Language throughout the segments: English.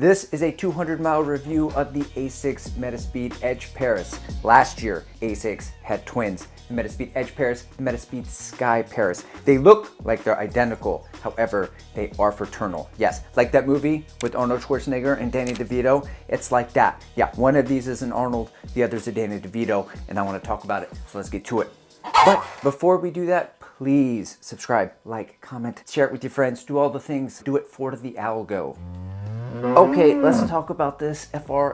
This is a 200-mile review of the ASICS Metaspeed Edge Paris. Last year, ASICS had twins, the Metaspeed Edge Paris, the Metaspeed Sky Paris. They look like they're identical, however, they are fraternal. Yes, like that movie with Arnold Schwarzenegger and Danny DeVito, it's like that. Yeah, one of these is an Arnold, the other's a Danny DeVito, and I want to talk about it, so let's get to it. But before we do that, please subscribe, like, comment, share it with your friends, do all the things, do it for the ALGO. Okay, let's talk about this FR.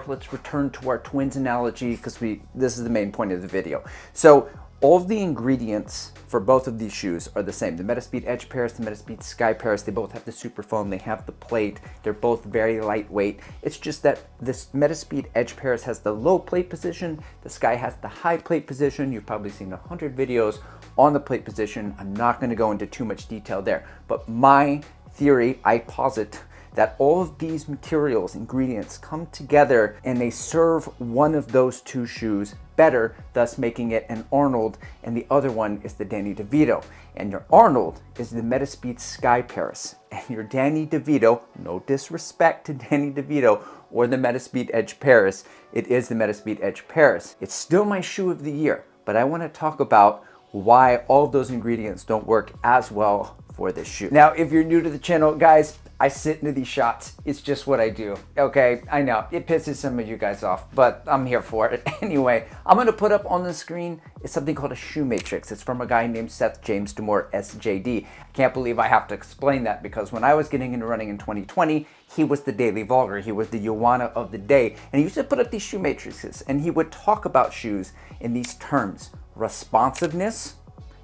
Let's return to our twins analogy because this is the main point of the video. So all of the ingredients for both of these shoes are the same. The Metaspeed Edge Paris, the Metaspeed Sky Paris, they both have the super foam, they have the plate, they're both very lightweight. It's just that this Metaspeed Edge Paris has the low plate position, the Sky has the high plate position. You've probably seen 100 videos on the plate position. I'm not going to go into too much detail there, but my theory, I posit that all of these materials, ingredients come together and they serve one of those two shoes better, thus making it an Arnold, and the other one is the Danny DeVito. And your Arnold is the Metaspeed Sky Paris, and your Danny DeVito, no disrespect to Danny DeVito or the Metaspeed Edge Paris, it is the Metaspeed Edge Paris. It's still my shoe of the year, but I want to talk about why all of those ingredients don't work as well for this shoe. Now, if you're new to the channel, guys, I sit into these shots. It's just what I do. Okay, I know it pisses some of you guys off, but I'm here for it. Anyway, I'm gonna put up on the screen is something called a shoe matrix. It's from a guy named Seth James Demore, SJD. I can't believe I have to explain that because when I was getting into running in 2020, he was the daily vlogger. He was the Joanna of the day, and he used to put up these shoe matrices, and he would talk about shoes in these terms: responsiveness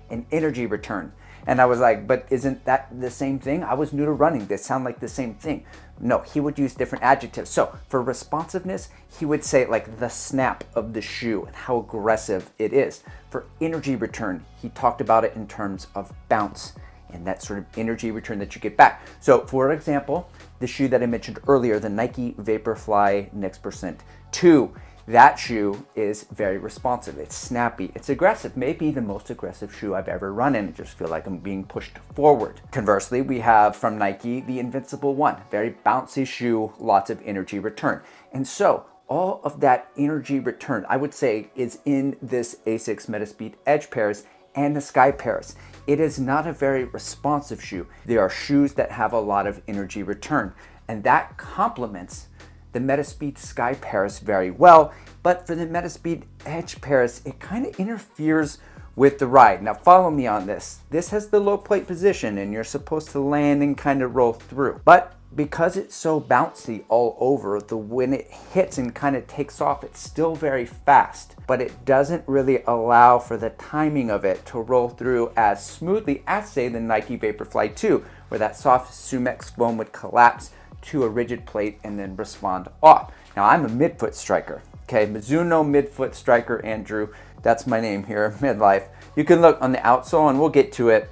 and energy return. And I was like, but isn't that the same thing? I was new to running. They sound like the same thing. No, he would use different adjectives. So for responsiveness, he would say like the snap of the shoe and how aggressive it is. For energy return, he talked about it in terms of bounce and that sort of energy return that you get back. So for example, the shoe that I mentioned earlier, the Nike Vaporfly Next% 2, that shoe is very responsive. It's snappy, it's aggressive, maybe the most aggressive shoe I've ever run in. I just feel like I'm being pushed forward. Conversely, we have from Nike, the Invincible 1, very bouncy shoe, lots of energy return. And so all of that energy return, I would say, is in this ASICS Metaspeed Edge Paris and the Sky Paris. It is not a very responsive shoe. There are shoes that have a lot of energy return, and that complements the Metaspeed Sky Paris very well, but for the Metaspeed Edge Paris, it kind of interferes with the ride. Now follow me on this. This has the low plate position and you're supposed to land and kind of roll through. But because it's so bouncy all over, when it hits and kind of takes off, it's still very fast, but it doesn't really allow for the timing of it to roll through as smoothly as, say, the Nike Vaporfly 2, where that soft Sumex foam would collapse to a rigid plate and then respond off. Now I'm a midfoot striker, okay? Mizuno midfoot striker, Andrew. That's my name here, midlife. You can look on the outsole, and we'll get to it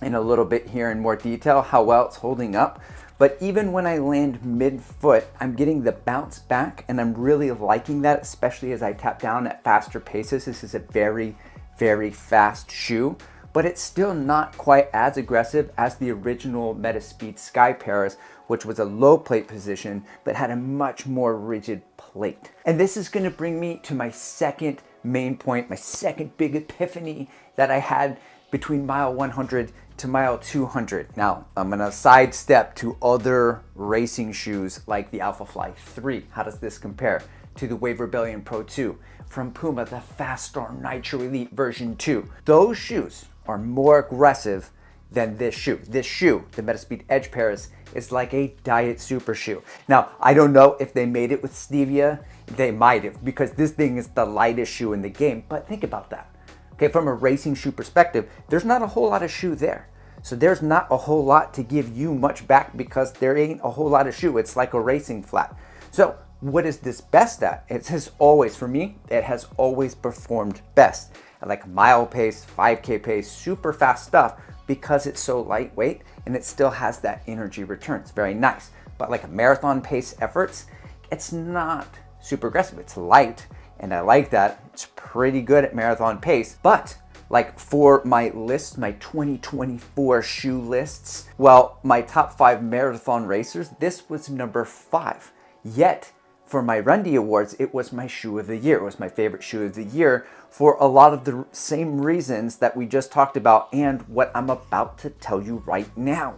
in a little bit here in more detail, how well it's holding up. But even when I land midfoot, I'm getting the bounce back, and I'm really liking that, especially as I tap down at faster paces. This is a very, very fast shoe, but it's still not quite as aggressive as the original Metaspeed Sky Paris, which was a low plate position, but had a much more rigid plate. And this is gonna bring me to my second main point, my second big epiphany that I had between mile 100 to mile 200. Now, I'm gonna sidestep to other racing shoes like the Alphafly 3. How does this compare to the Wave Rebellion Pro 2? From Puma, the Fast Storm Nitro Elite version 2. Those shoes are more aggressive than this shoe. This shoe, the Metaspeed Edge Paris, is like a diet super shoe. Now, I don't know if they made it with stevia. They might have, because this thing is the lightest shoe in the game. But think about that. Okay, from a racing shoe perspective, there's not a whole lot of shoe there. So there's not a whole lot to give you much back because there ain't a whole lot of shoe. It's like a racing flat. So what is this best at? It has always, for me, it has always performed best at like mile pace, 5K pace, super fast stuff, because it's so lightweight and it still has that energy return. It's very nice. But like a marathon pace efforts, it's not super aggressive. It's light, and I like that. It's pretty good at marathon pace, but Like for my list, my 2024 shoe lists, well, my top 5 marathon racers, this was number 5. Yet, for my Rundy Awards, it was my shoe of the year. It was my favorite shoe of the year for a lot of the same reasons that we just talked about and what I'm about to tell you right now.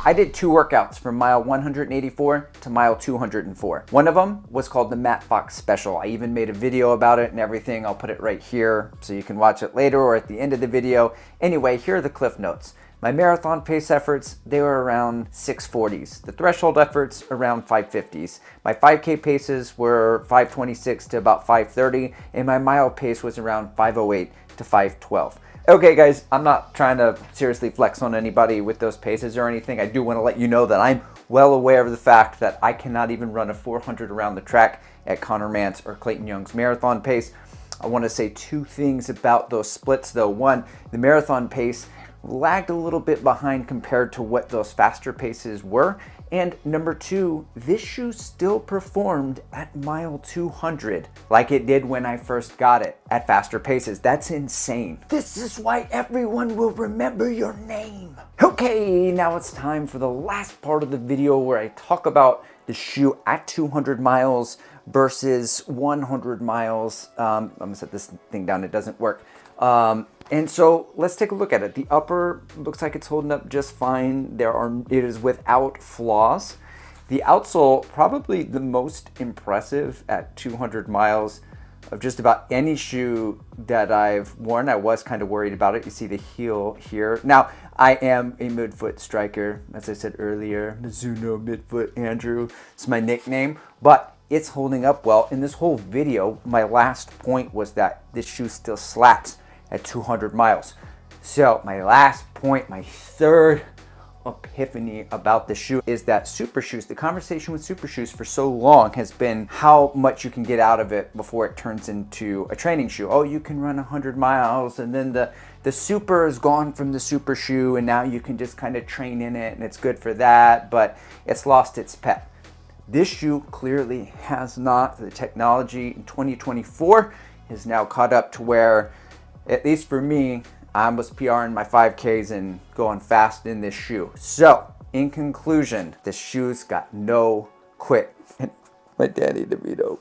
I did 2 workouts from mile 184 to mile 204. One of them was called the Matt Fox Special. I even made a video about it and everything. I'll put it right here so you can watch it later or at the end of the video. Anyway, here are the cliff notes. My marathon pace efforts, they were around 640s. The threshold efforts, around 550s. My 5K paces were 526 to about 530, and my mile pace was around 508 to 512. Okay guys, I'm not trying to seriously flex on anybody with those paces or anything. I do want to let you know that I'm well aware of the fact that I cannot even run a 400 around the track at Connor Mance or Clayton Young's marathon pace. I want to say 2 things about those splits though. One, the marathon pace lagged a little bit behind compared to what those faster paces were. And number 2, this shoe still performed at mile 200 like it did when I first got it at faster paces. That's insane. This is why everyone will remember your name. Okay, now it's time for the last part of the video where I talk about the shoe at 200 miles versus 100 miles. I'm gonna set this thing down, it doesn't work. And so let's take a look at it. The upper looks like it's holding up just fine. It is without flaws. The outsole, probably the most impressive at 200 miles of just about any shoe that I've worn. I was kind of worried about it. You see the heel here. Now, I am a midfoot striker, as I said earlier. Mizuno Midfoot Andrew, it's my nickname, but it's holding up well. In this whole video, my last point was that this shoe still slaps at 200 miles. So my last point, my third epiphany about the shoe is that super shoes, the conversation with super shoes for so long has been how much you can get out of it before it turns into a training shoe. Oh, you can run 100 miles and then the super is gone from the super shoe and now you can just kind of train in it and it's good for that, but it's lost its pep. This shoe clearly has not. The technology in 2024 is now caught up to where, at least for me, I was PRing my 5Ks and going fast in this shoe. So, in conclusion, the shoe's got no quit. My Danny DeVito.